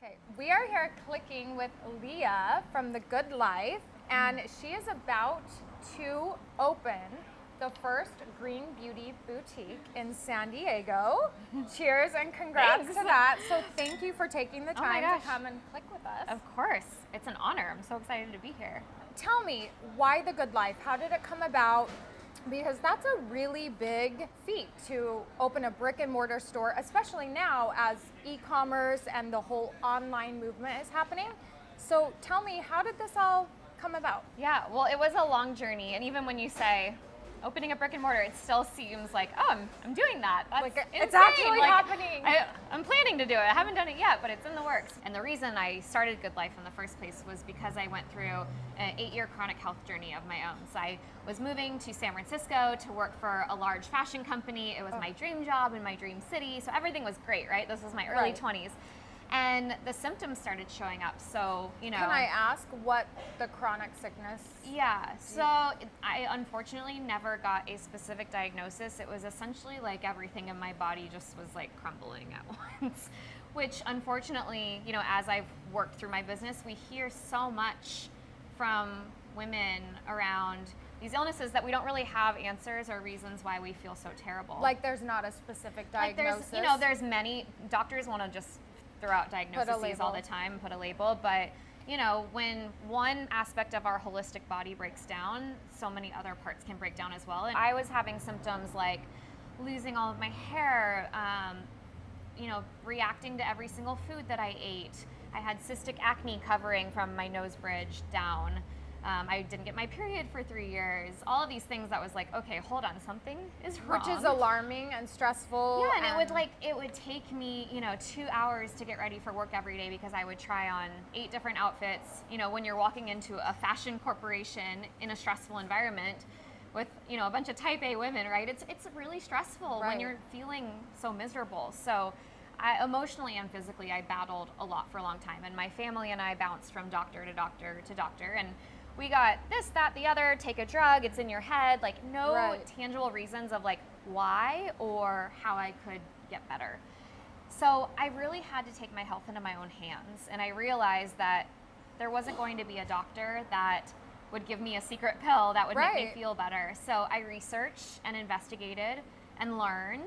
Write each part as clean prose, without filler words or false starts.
Okay, we are here clicking with Leah from The Good Life, and she is about to open the first green beauty boutique in San Diego. Cheers and congrats Thanks. to that. So thank you for taking the Oh my time to gosh. come and click with us. Of course. It's an honor. I'm so excited to be here. Tell me, why The Good Life? How did it come about? Because that's a really big feat to open a brick and mortar store, especially now as e-commerce and the whole online movement is happening. So tell me, how did this all come about? Yeah, well, it was a long journey. And even when you say opening a brick and mortar, it still seems like, oh, I'm doing that. That's Like, insane. it's actually Like, happening. I'm planning to do it. I haven't done it yet, but it's in the works. And the reason I started Good Life in the first place was because I went through an 8-year chronic health journey of my own. So I was moving to San Francisco to work for a large fashion company. It was my dream job in my dream city. So everything was great, right? This was my early Right. 20s. And the symptoms started showing up. So, Can I ask what the chronic sickness? Yeah, so I unfortunately never got a specific diagnosis. It was essentially like everything in my body just was like crumbling at once, which unfortunately, as I've worked through my business, we hear so much from women around these illnesses that we don't really have answers or reasons why we feel so terrible. Like there's not a specific Like diagnosis? there's many, doctors want to just throw out diagnoses all the time, put a label, but when one aspect of our holistic body breaks down, so many other parts can break down as well. And I was having symptoms like losing all of my hair, reacting to every single food that I ate. I had cystic acne covering from my nose bridge down. I didn't get my period for 3 years. All of these things that was like, okay, hold on, something is wrong. Which is alarming and stressful. Yeah, and it would take me, 2 hours to get ready for work every day because I would try on 8 different outfits. When you're walking into a fashion corporation in a stressful environment with, a bunch of type A women, right? It's really stressful when you're feeling so miserable. So emotionally and physically, I battled a lot for a long time. And my family and I bounced from doctor to doctor to doctor. And we got this, that, the other, take a drug, it's in your head, like no tangible reasons of like why or how I could get better. So I really had to take my health into my own hands. And I realized that there wasn't going to be a doctor that would give me a secret pill that would make me feel better. So I researched and investigated and learned.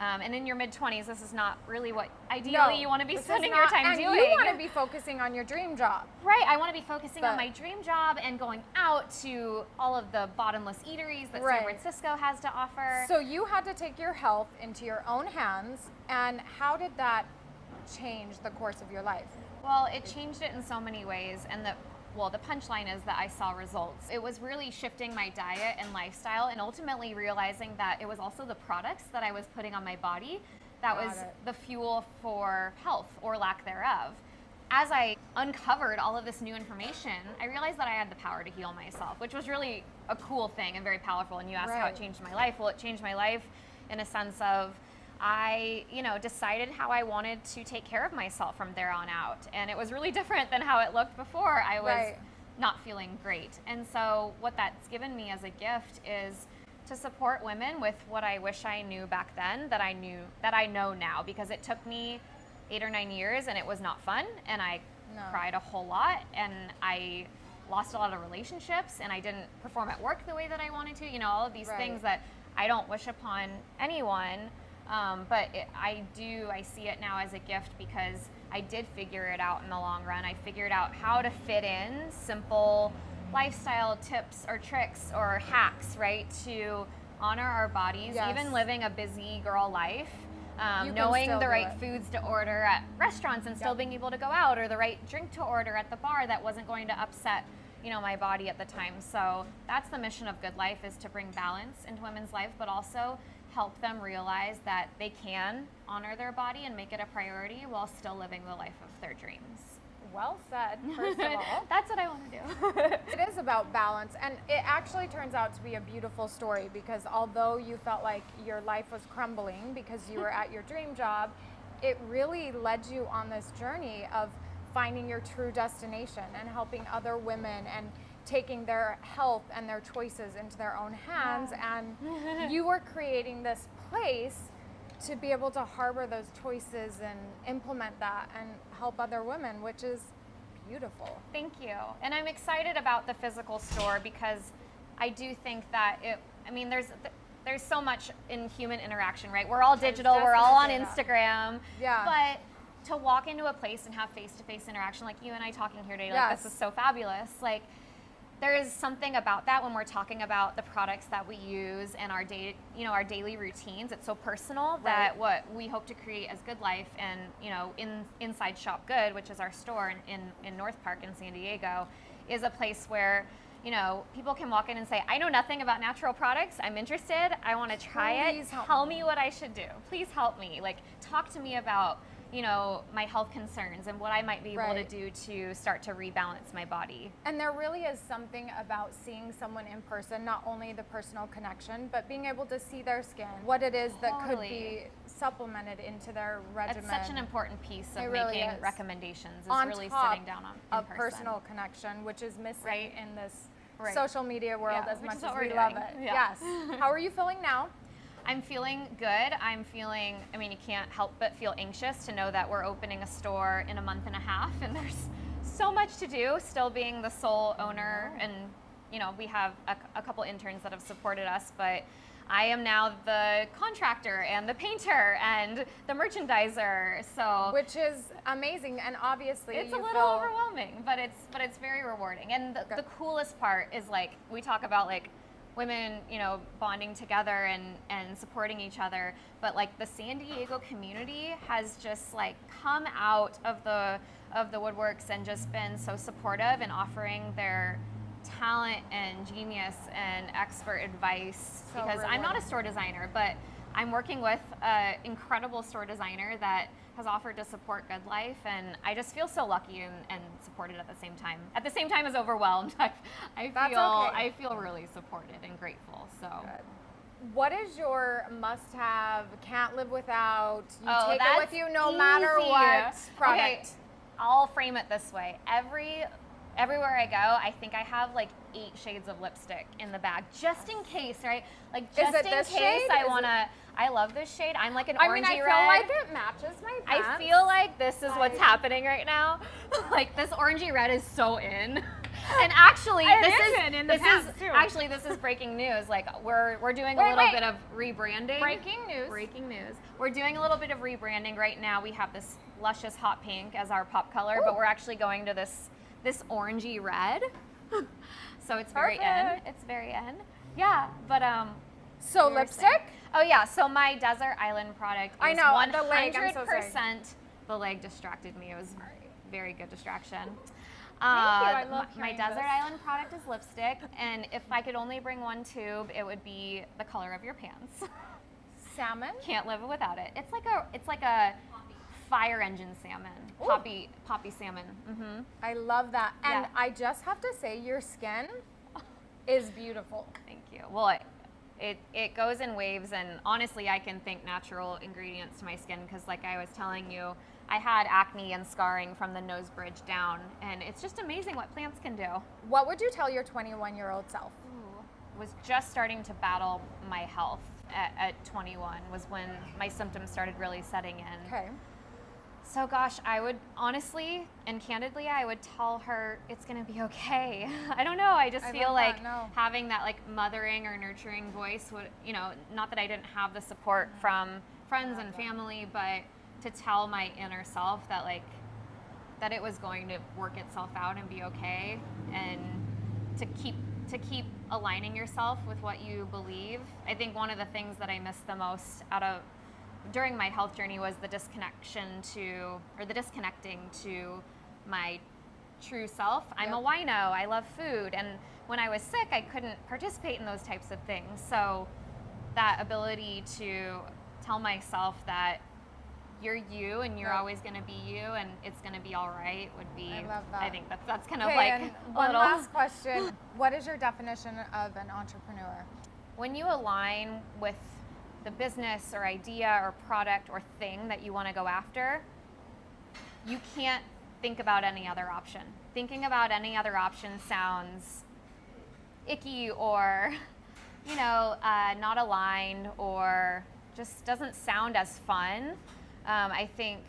And in your mid-20s, this is not really what ideally you want to be spending your time doing. And you want to be focusing on your dream job. Right, I want to be focusing on my dream job and going out to all of the bottomless eateries that San Francisco has to offer. So you had to take your health into your own hands, and how did that change the course of your life? Well, it changed it in so many ways, and the punchline is that I saw results. It was really shifting my diet and lifestyle and ultimately realizing that it was also the products that I was putting on my body that was the fuel for health or lack thereof. As I uncovered all of this new information, I realized that I had the power to heal myself, which was really a cool thing and very powerful. And you asked how it changed my life. Well, it changed my life in a sense of I, decided how I wanted to take care of myself from there on out. And it was really different than how it looked before I was not feeling great. And so what that's given me as a gift is to support women with what I wish I knew back then that I know now, because it took me 8 or 9 years and it was not fun. And I cried a whole lot and I lost a lot of relationships and I didn't perform at work the way that I wanted to, all of these things that I don't wish upon anyone. But I see it now as a gift because I did figure it out in the long run. I figured out how to fit in simple lifestyle tips or tricks or hacks, right, to honor our bodies, even living a busy girl life, knowing the right foods to order at restaurants and still being able to go out, or the right drink to order at the bar that wasn't going to upset my body at the time. So that's the mission of Good Life, is to bring balance into women's life, but also help them realize that they can honor their body and make it a priority while still living the life of their dreams. Well said, first of all. That's what I want to do. It is about balance, and it actually turns out to be a beautiful story, because although you felt like your life was crumbling because you were at your dream job, it really led you on this journey of finding your true destination and helping other women and taking their health and their choices into their own hands. And you were creating this place to be able to harbor those choices and implement that and help other women, which is beautiful. Thank you. And I'm excited about the physical store because I do think that there's so much in human interaction, right? We're all digital, we're all on Instagram. Yeah. But to walk into a place and have face-to-face interaction like you and I talking here today, Yes. like this is so fabulous. Like there is something about that when we're talking about the products that we use and our daily routines. It's so personal that what we hope to create as Good Life and, inside Shop Good, which is our store in North Park in San Diego, is a place where, people can walk in and say, I know nothing about natural products. I'm interested. I want to try it. Tell me what I should do. Please help me. Like, talk to me about, my health concerns and what I might be able to do to start to rebalance my body. And there really is something about seeing someone in person, not only the personal connection, but being able to see their skin, what it is that could be supplemented into their regimen. It's such an important piece of making recommendations, is on really top sitting down of personal connection, which is missing in this Right. social media world as much as we doing. love it. Yeah. Yes. How are you feeling now? I'm feeling good. You can't help but feel anxious to know that we're opening a store in a month and a half, and there's so much to do, still being the sole owner. And, we have a couple interns that have supported us, but I am now the contractor and the painter and the merchandiser. So which is amazing, and obviously it's a little overwhelming, but it's very rewarding. And the coolest part is, like, we talk about, like, women, bonding together and supporting each other, but like the San Diego community has just like come out of the woodworks and just been so supportive and offering their talent and genius and expert advice. So because I'm not a store designer, but I'm working with an incredible store designer that has offered to support Good Life, and I just feel so lucky and supported at the same time. At the same time as overwhelmed, I feel really supported and grateful. So. Good. What is your must-have, can't live without, you take it that's with you no matter what product? Okay, I'll frame it this way. Everywhere I go, I think I have like 8 shades of lipstick in the bag, just in case, right? Like, just in case shade? I love this shade. I'm like an orangey red. I feel like it matches my pants. I feel like this is what's happening right now. Like, this orangey red is so in. And actually, this is breaking news. Like, we're doing a little bit of rebranding. Breaking news. We're doing a little bit of rebranding right now. We have this luscious hot pink as our pop color, but we're actually going to this orangey red. So it's very in. It's very in. Yeah, but so lipstick? Oh yeah, so my desert island product is I know, 100% the leg, I'm so sorry. The leg distracted me. It was a very good distraction. Thank you. I love my desert island product is lipstick, and if I could only bring one tube, it would be the color of your pants. Salmon? Can't live without it. It's like a fire engine salmon. Poppy salmon. Mm-hmm. I love that. And I just have to say, your skin is beautiful. Thank you. Well, it goes in waves, and honestly, I can thank natural ingredients to my skin because, like I was telling you, I had acne and scarring from the nose bridge down, and it's just amazing what plants can do. What would you tell your 21-year-old self? Was just starting to battle my health at 21 was when my symptoms started really setting in. Okay. So gosh, I would honestly and candidly, I would tell her it's gonna be okay. I don't know, I just feel like having that like mothering or nurturing voice would, not that I didn't have the support from friends and family, but to tell my inner self that that it was going to work itself out and be okay, and to keep aligning yourself with what you believe. I think one of the things that I missed the most during my health journey was the disconnecting to my true self. I'm a wino, I love food, and when I was sick, I couldn't participate in those types of things. So that ability to tell myself that you're you and you're always going to be you and it's going to be all right would be, I love that. I think that's kind of like and one last question. What is your definition of an entrepreneur? When you align with the business or idea or product or thing that you want to go after, you can't think about any other option. Thinking about any other option sounds icky or, not aligned or just doesn't sound as fun. I think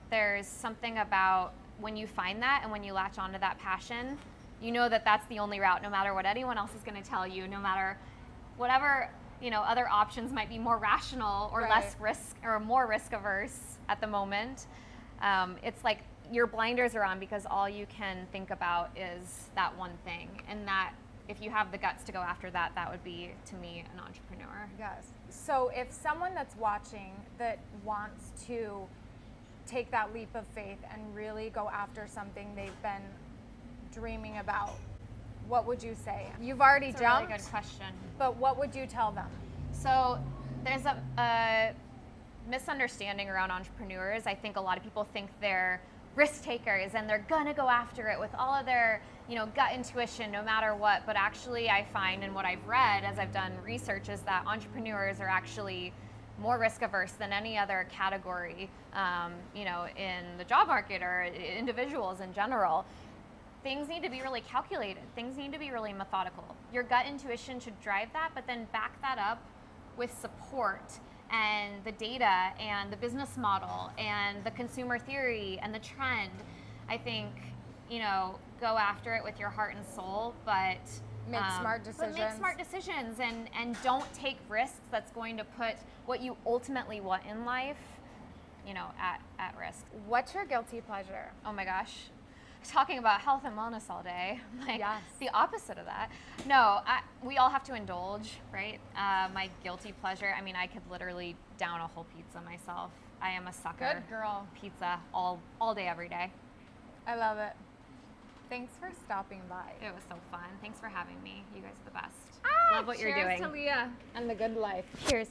there's something about when you find that and when you latch onto that passion, you know that that's the only route, no matter what anyone else is going to tell you, no matter whatever, other options might be more rational or less risk or more risk averse at the moment. It's like your blinders are on because all you can think about is that one thing. And that if you have the guts to go after that, that would be, to me, an entrepreneur. Yes. So if someone that's watching that wants to take that leap of faith and really go after something they've been dreaming about, what would you say? You've already That's jumped. A really good question. But what would you tell them? So there's a misunderstanding around entrepreneurs. I think a lot of people think they're risk takers and they're gonna go after it with all of their gut intuition no matter what. But actually I find, and what I've read as I've done research, is that entrepreneurs are actually more risk averse than any other category in the job market or individuals in general. Things need to be really calculated. Things need to be really methodical. Your gut intuition should drive that, but then back that up with support and the data and the business model and the consumer theory and the trend. I think, go after it with your heart and soul, but make smart decisions. But make smart decisions and don't take risks that's going to put what you ultimately want in life, at risk. What's your guilty pleasure? Oh my gosh. Talking about health and wellness all day, Yes. The opposite of that. No, we all have to indulge, right? My guilty pleasure, I could literally down a whole pizza myself. I am a sucker. Good girl. Pizza all day, every day. I love it. Thanks for stopping by. It was so fun. Thanks for having me. You guys are the best. Ah, Love what you're doing. Cheers to Leah and the good life. Cheers.